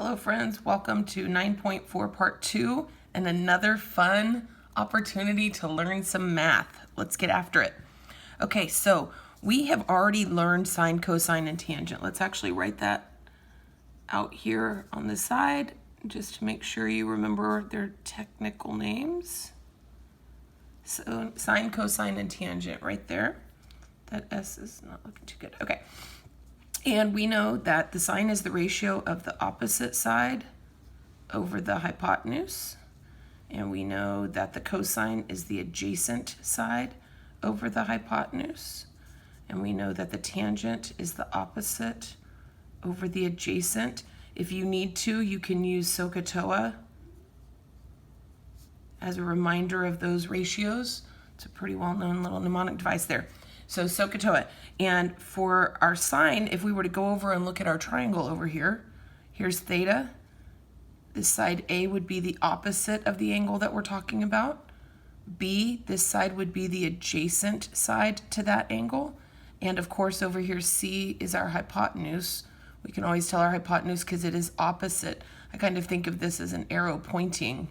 Hello friends, welcome to 9.4 part 2 and another fun opportunity to learn some math. Let's get after it. Okay, so we have already learned sine, cosine, and tangent. Let's actually write that out here on the side just to make sure you remember their technical names. So sine, cosine, and tangent right there. That S is not looking too good. Okay. And we know that the sine is the ratio of the opposite side over the hypotenuse. And we know that the cosine is the adjacent side over the hypotenuse. And we know that the tangent is the opposite over the adjacent. If you need to, you can use SOHCAHTOA as a reminder of those ratios. It's a pretty well-known little mnemonic device there. So SOHCAHTOA. And for our sine, if we were to go over and look at our triangle over here, here's theta. This side A would be the opposite of the angle that we're talking about. B, this side would be the adjacent side to that angle. And of course over here C is our hypotenuse. We can always tell our hypotenuse because it is opposite. I kind of think of this as an arrow pointing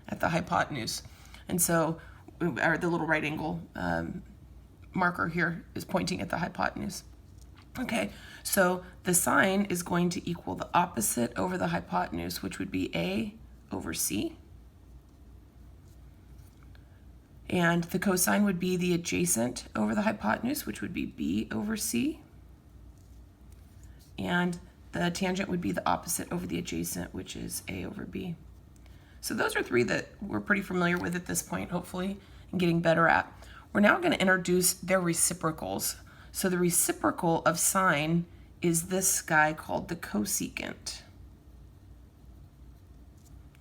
at the hypotenuse. And so, or the little right angle marker here is pointing at the hypotenuse. Okay, so the sine is going to equal the opposite over the hypotenuse, which would be A over C. And the cosine would be the adjacent over the hypotenuse, which would be B over C. And the tangent would be the opposite over the adjacent, which is A over B. So those are three that we're pretty familiar with at this point, hopefully, and getting better at. We're now going to introduce their reciprocals. So the reciprocal of sine is this guy called the cosecant.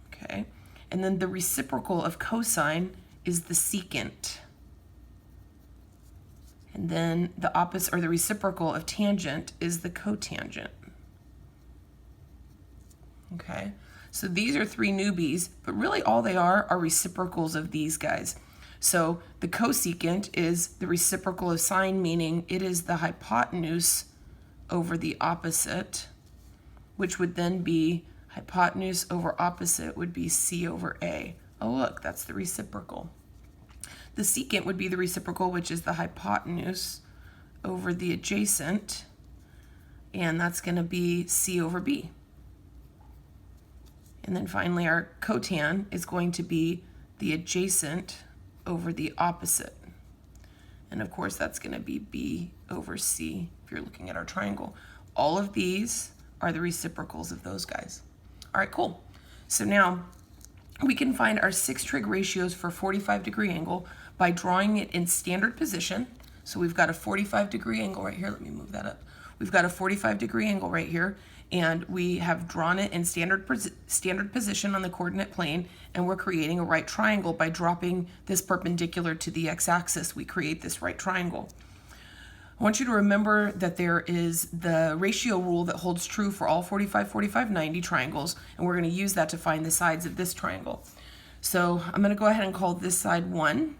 Okay, and then the reciprocal of cosine is the secant. And then the opposite, or the reciprocal of tangent, is the cotangent. Okay, so these are three newbies, but really all they are reciprocals of these guys. So the cosecant is the reciprocal of sine, meaning it is the hypotenuse over the opposite, which would then be hypotenuse over opposite would be C over A. Oh look, that's the reciprocal. The secant would be the reciprocal, which is the hypotenuse over the adjacent, and that's going to be C over B. And then finally our cotan is going to be the adjacent over the opposite. And of course that's going to be B over C if you're looking at our triangle. All of these are the reciprocals of those guys. All right, cool. So now we can find our 6 trig ratios for 45-degree angle by drawing it in standard position. So we've got a 45-degree angle right here. Let me move that up. We've got a 45-degree angle right here, and we have drawn it in standard position on the coordinate plane, and we're creating a right triangle by dropping this perpendicular to the x-axis. We create this right triangle. I want you to remember that there is the ratio rule that holds true for all 45, 45, 90 triangles, and we're going to use that to find the sides of this triangle. So I'm going to go ahead and call this side 1,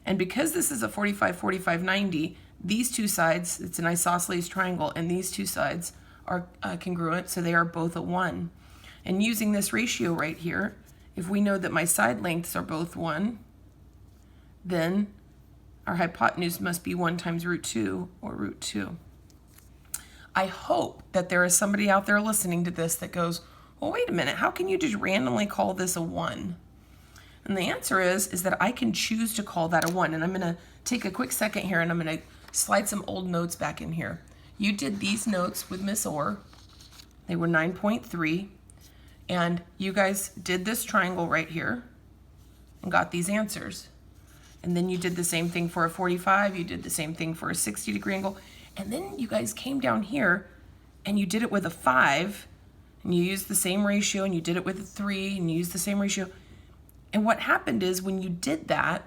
and because this is a 45, 45, 90, these two sides, it's an isosceles triangle, and these two sides are congruent, so they are both a 1. And using this ratio right here, if we know that my side lengths are both 1, then our hypotenuse must be 1 times root 2, or root 2. I hope that there is somebody out there listening to this that goes, well, wait a minute, how can you just randomly call this a 1? And the answer is that I can choose to call that a 1. And I'm going to take a quick second here, and I'm going to slide some old notes back in here. You did these notes with Miss Orr. They were 9.3. And you guys did this triangle right here and got these answers. And then you did the same thing for a 45. You did the same thing for a 60-degree angle. And then you guys came down here and you did it with a 5. And you used the same ratio, and you did it with a 3, and you used the same ratio. And what happened is when you did that,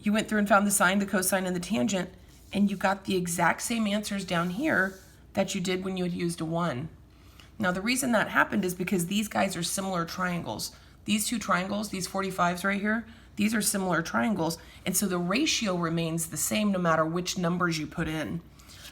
you went through and found the sine, the cosine, and the tangent, and you got the exact same answers down here that you did when you had used a 1. Now the reason that happened is because these guys are similar triangles. These two triangles, these 45s right here, these are similar triangles, and so the ratio remains the same no matter which numbers you put in.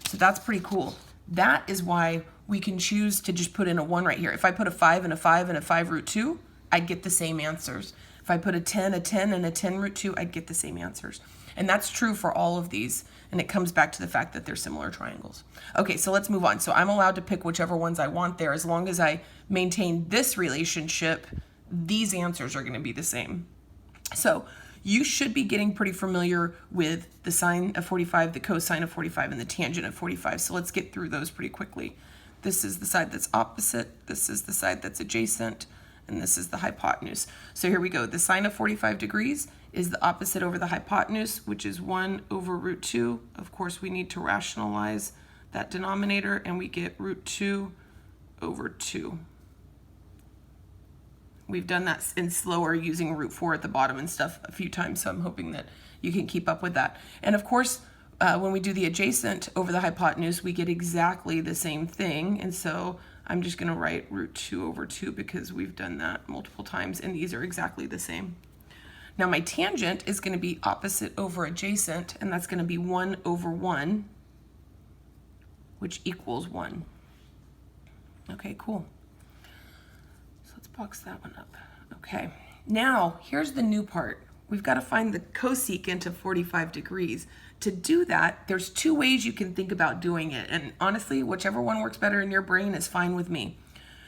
So that's pretty cool. that is why we can choose to just put in a 1 right here. If I put a 5 and a 5 and a 5 root 2, I'd get the same answers. If I put a 10 and a 10 root 2, I'd get the same answers. And that's true for all of these. And it comes back to the fact that they're similar triangles. Okay, so let's move on. So I'm allowed to pick whichever ones I want there. As long as I maintain this relationship, these answers are going to be the same. So you should be getting pretty familiar with the sine of 45, the cosine of 45, and the tangent of 45. So let's get through those pretty quickly. This is the side that's opposite. This is the side that's adjacent. And this is the hypotenuse. So here we go. The sine of 45 degrees is the opposite over the hypotenuse, which is 1 over root 2. Of course, we need to rationalize that denominator, and we get root 2 over 2. We've done that in slower using root 4 at the bottom and stuff a few times, so I'm hoping that you can keep up with that. And of course, when we do the adjacent over the hypotenuse, we get exactly the same thing. And so I'm just going to write root 2 over 2 because we've done that multiple times, and these are exactly the same. Now my tangent is going to be opposite over adjacent, and that's going to be 1 over 1, which equals 1. Okay, cool. So let's box that one up. Okay, now here's the new part. We've got to find the cosecant of 45 degrees. To do that, there's 2 ways you can think about doing it. And honestly, whichever one works better in your brain is fine with me.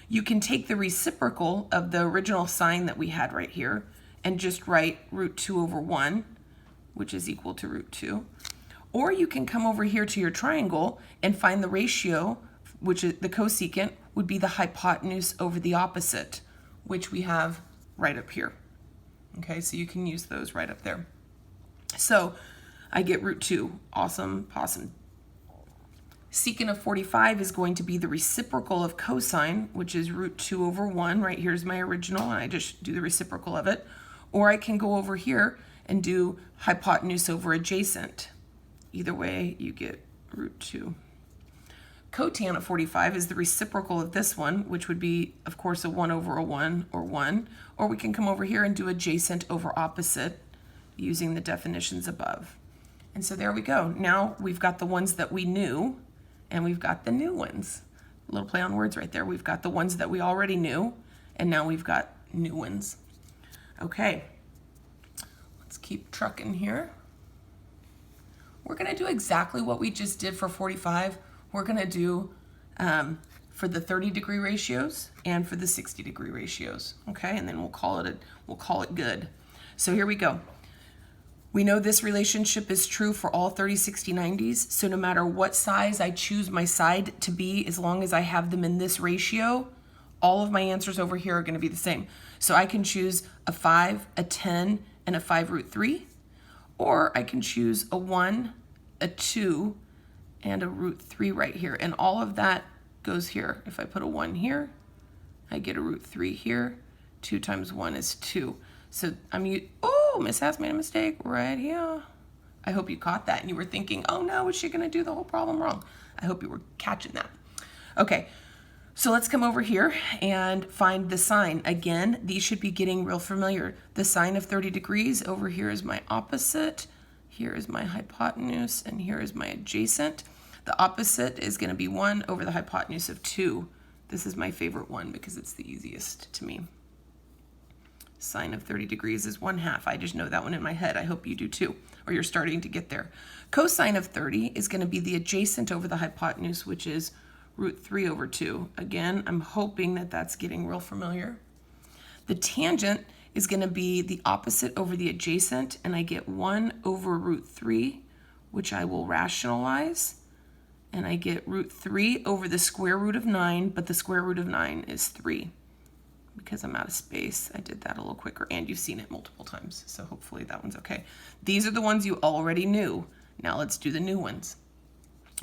You can take the reciprocal of the original sign that we had right here and just write root 2 over 1, which is equal to root 2. Or you can come over here to your triangle and find the ratio, which is the cosecant, would be the hypotenuse over the opposite, which we have right up here. Okay, so you can use those right up there. So I get root 2. Awesome, possum. Secant of 45 is going to be the reciprocal of cosine, which is root 2 over 1. Right here's my original, and I just do the reciprocal of it. Or I can go over here and do hypotenuse over adjacent. Either way, you get root 2. Cotan of 45 is the reciprocal of this one, which would be, of course, a 1 over a 1, or 1. Or we can come over here and do adjacent over opposite using the definitions above. And so there we go. Now we've got the ones that we knew, and we've got the new ones. A little play on words right there. We've got the ones that we already knew, and now we've got new ones. Okay, let's keep trucking here. We're going to do exactly what we just did for 45. We're going to do for the 30-degree ratios and for the 60-degree ratios. Okay, and then we'll call it good. So here we go. We know this relationship is true for all 30, 60, 90s. So no matter what size I choose my side to be, as long as I have them in this ratio, all of my answers over here are going to be the same. So I can choose a 5, a 10, and a 5 root 3. Or I can choose a 1, a 2, and a root 3 right here. And all of that goes here. If I put a 1 here, I get a root 3 here. 2 times 1 is 2. So oh, Miss Haas made a mistake right here. I hope you caught that and you were thinking, oh no, is she going to do the whole problem wrong? I hope you were catching that. Okay, so let's come over here and find the sine. Again, these should be getting real familiar. The sine of 30 degrees, over here is my opposite. Here is my hypotenuse, and here is my adjacent. The opposite is going to be 1 over the hypotenuse of 2. This is my favorite one because it's the easiest to me. Sine of 30 degrees is 1/2. I just know that one in my head. I hope you do too, or you're starting to get there. Cosine of 30 is going to be the adjacent over the hypotenuse, which is root 3 over 2. Again, I'm hoping that that's getting real familiar. The tangent is going to be the opposite over the adjacent, and I get 1 over root 3, which I will rationalize. And I get root 3 over the square root of 9, but the square root of 9 is 3. Because I'm out of space, I did that a little quicker, and you've seen it multiple times, so hopefully that one's okay. These are the ones you already knew. Now let's do the new ones.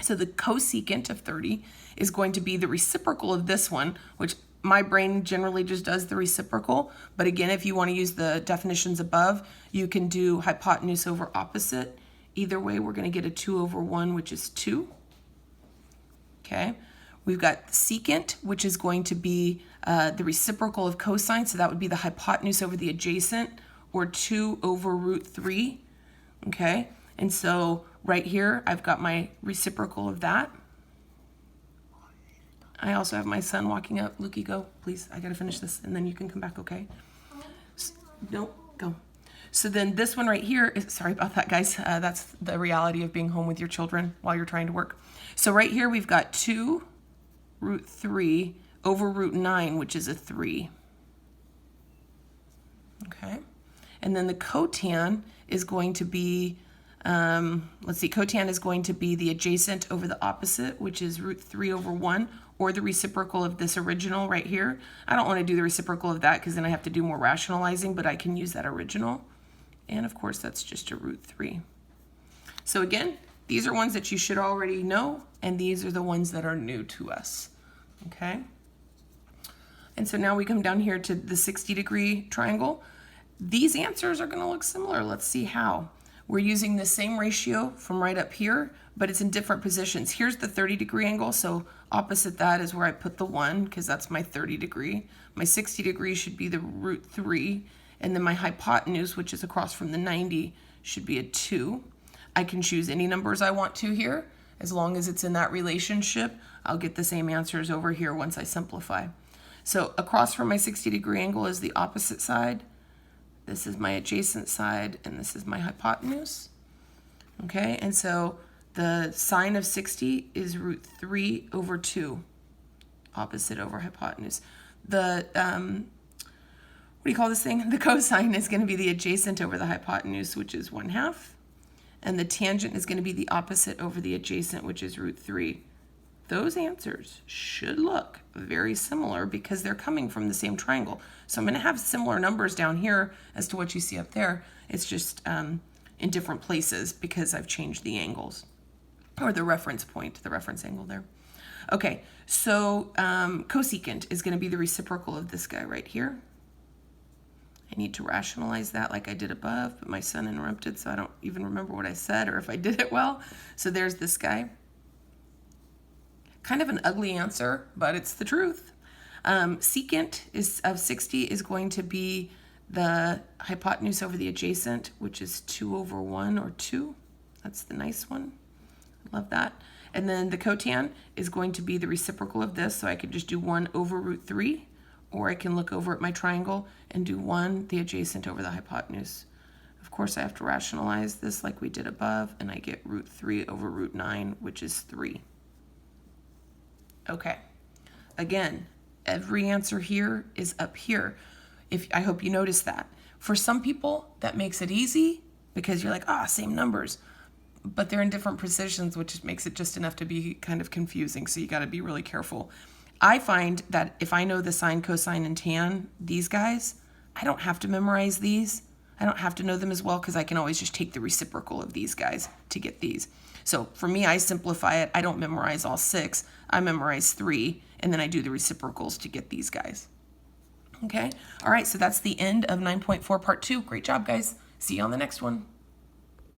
So the cosecant of 30 is going to be the reciprocal of this one, which my brain generally just does the reciprocal. But again, if you want to use the definitions above, you can do hypotenuse over opposite. Either way, we're going to get a 2 over 1, which is 2. Okay. We've got secant, which is going to be the reciprocal of cosine, so that would be the hypotenuse over the adjacent, or 2 over root 3, okay? And so right here, I've got my reciprocal of that, I also have my son walking up. Lukey, go, please. I got to finish this, and then you can come back, okay? No, go. So then this one right here is, sorry about that, guys. That's the reality of being home with your children while you're trying to work. So right here, we've got 2 root 3 over root 9, which is a 3. Okay. And then the cotan is going to be, let's see, cotan is going to be the adjacent over the opposite, which is root 3 over 1, or the reciprocal of this original right here. I don't want to do the reciprocal of that because then I have to do more rationalizing, but I can use that original. And of course, that's just a root 3. So again, these are ones that you should already know, and these are the ones that are new to us. Okay? And so now we come down here to the 60-degree triangle. These answers are going to look similar. Let's see how. We're using the same ratio from right up here, but it's in different positions. Here's the 30-degree angle, so opposite that is where I put the 1, because that's my 30-degree. My 60-degree should be the root 3, and then my hypotenuse, which is across from the 90, should be a 2. I can choose any numbers I want to here. As long as it's in that relationship, I'll get the same answers over here once I simplify. So across from my 60-degree angle is the opposite side. This is my adjacent side, and this is my hypotenuse. Okay, and so the sine of 60 is root 3 over 2, opposite over hypotenuse. The, what do you call this thing? The cosine is going to be the adjacent over the hypotenuse, which is 1/2. And the tangent is going to be the opposite over the adjacent, which is root 3. Those answers should look very similar because they're coming from the same triangle. So I'm going to have similar numbers down here as to what you see up there. It's just in different places because I've changed the angles, or the reference point, the reference angle there. Okay, so cosecant is going to be the reciprocal of this guy right here. I need to rationalize that like I did above, but my son interrupted, so I don't even remember what I said or if I did it well. So there's this guy. Kind of an ugly answer, but it's the truth. Secant of 60 is going to be the hypotenuse over the adjacent, which is 2 over 1 or 2. That's the nice one. Love that. And then the cotan is going to be the reciprocal of this, so I could just do 1 over root 3, or I can look over at my triangle and do 1, the adjacent over the hypotenuse. Of course, I have to rationalize this like we did above, and I get root 3 over root 9, which is 3. Okay, again, every answer here is up here. I hope you notice that. For some people, that makes it easy because you're like, same numbers, but they're in different positions, which makes it just enough to be kind of confusing. So you got to be really careful. I find that if I know the sine, cosine, and tan, these guys, I don't have to memorize these. I don't have to know them as well because I can always just take the reciprocal of these guys to get these. So for me, I simplify it. I don't memorize all 6. I memorize 3, and then I do the reciprocals to get these guys. Okay? All right, so that's the end of 9.4 part 2. Great job, guys. See you on the next one.